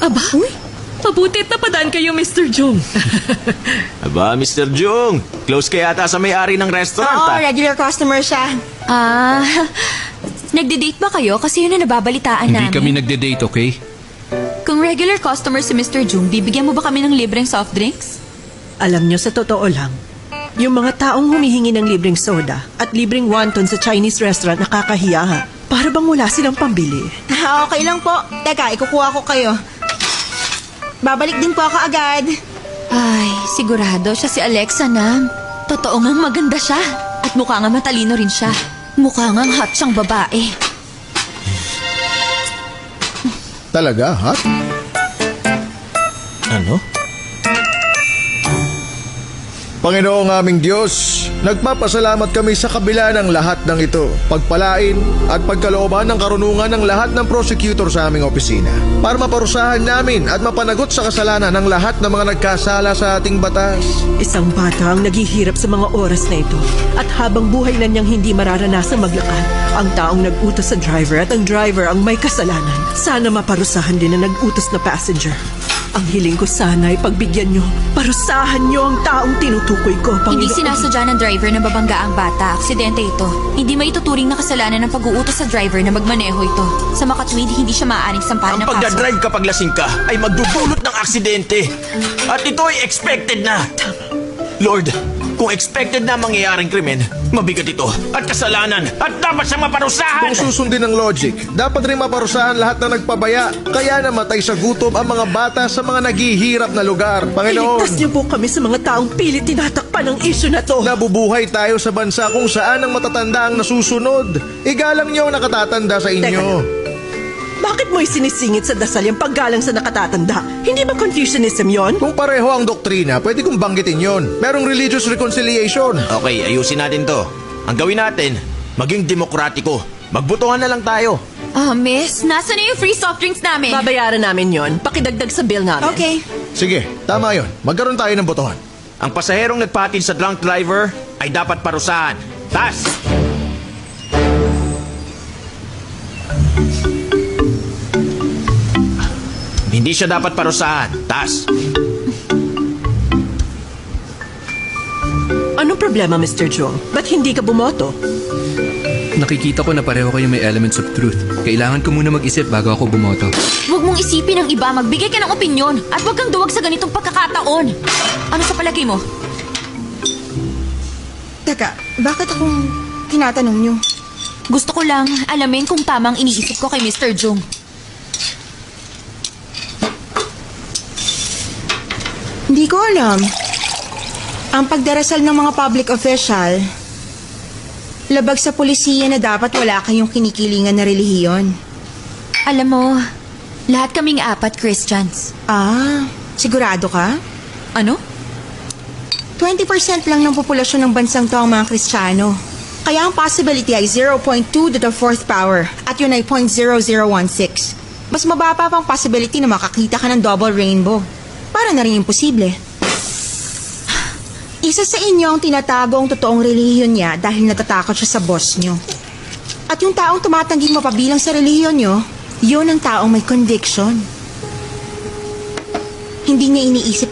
Aba, mabuti at napadaan kayo, Mr. Jung. Aba, Mr. Jung, close ka yata sa may-ari ng restaurant. Oo, regular customer siya. Nagde-date ba kayo? Kasi yun ang nababalitaan Hindi namin. kami nagde-date, okay? Kung regular customer si Mr. Jung, bibigyan mo ba kami ng libreng soft drinks? Alam nyo, sa totoo lang, yung mga taong humihingi ng libreng soda at libreng wonton sa Chinese restaurant nakakahiya. Para bang wala silang pambili. Okay lang po. Teka, ikukuha ko kayo. Babalik din po ako agad. Ay, sigurado siya si Alexa, Nam. Totoo ngang maganda siya. At mukha nga matalino rin siya. Mukha ngang hot siyang babae. Talaga, ha? Ano? Panginoong aming Diyos, nagpapasalamat kami sa kabila ng lahat ng ito, pagpalain at pagkalooban ng karunungan ng lahat ng prosecutor sa aming opisina para maparusahan namin at mapanagot sa kasalanan ng lahat ng mga nagkasala sa ating batas. Isang bata ang naghihirap sa mga oras na ito at habang buhay na niyang hindi mararanasang maglakad, ang taong nag-utos sa driver at ang driver ang may kasalanan. Sana maparusahan din ang nag-utos na passenger. Ang hiling ko sana ay pagbigyan niyo, parusahan niyo ang taong tinutukoy ko, Panginoon. Hindi sinasadya ng driver na babangga ang bata. Aksidente ito. Hindi maituturing na kasalanan ng pag-uutos sa driver na magmaneho ito. Sa makatwid, hindi siya maaaring sampahan ng Ang kaso. pagdadrive kapag lasing ka ay magdudulot ng aksidente. At ito ay expected na. Lord, kung expected na mangyayaring krimen, mabigat ito at kasalanan at dapat siyang maparusahan. Kung susundin ang logic, dapat rin maparusahan lahat na nagpabaya. Kaya namatay sa gutom ang mga bata sa mga naghihirap na lugar. Panginoon, Iligtas niyo po kami sa mga taong pilit tinatakpan ng isyu na to. nabubuhay tayo sa bansa kung saan ang matatanda ang nasusunod. Igalang niyo ang nakatatanda sa inyo. Bakit mo isinisingit sa dasal yung paggalang sa nakatatanda? Hindi ba Confucianism yon? Kung pareho ang doktrina, pwede kong banggitin yon. Merong religious reconciliation. Okay, ayusin natin to. Ang gawin natin, maging demokratiko. Magbotohan na lang tayo. Miss, nasa na yung free soft drinks namin? Babayaran namin yon. Pakidagdag sa bill namin. Okay. Sige, tama yon. Magkaroon tayo ng botohan. Ang pasaherong nagpatid sa drunk driver ay dapat parusahan. Tas! Hindi siya dapat parusahan. Tas! Anong problema, Mr. Jung? Ba't hindi ka bumoto? Nakikita ko na pareho kayo may elements of truth. Kailangan ko muna mag-isip bago ako bumoto. Huwag mong isipin ang iba, magbigay ka ng opinyon at huwag kang duwag sa ganitong pagkakataon. Ano sa palagay mo? Teka, bakit akong tinatanong niyo? Gusto ko lang alamin kung tamang iniisip ko kay Mr. Jung. Hindi ko alam. Ang pagdarasal ng mga public official, labag sa polisiya na dapat wala kayong kinikilingan na relihiyon. Alam mo, lahat kaming apat Christians. Sigurado ka? Ano? 20% lang ng populasyon ng bansang to ang mga Kristiyano. Kaya ang possibility ay 0.2 to the fourth power at yun ay 0.0016. Mas mababa pang possibility na makakita ka ng double rainbow. Para na rin imposible. Isa sa inyo ang tinatago ang totoong relihiyon niya dahil natatakot siya sa boss niyo. At yung taong tumatangging mapabilang sa relihiyon niyo, yun ang taong may conviction. Hindi niya iniisip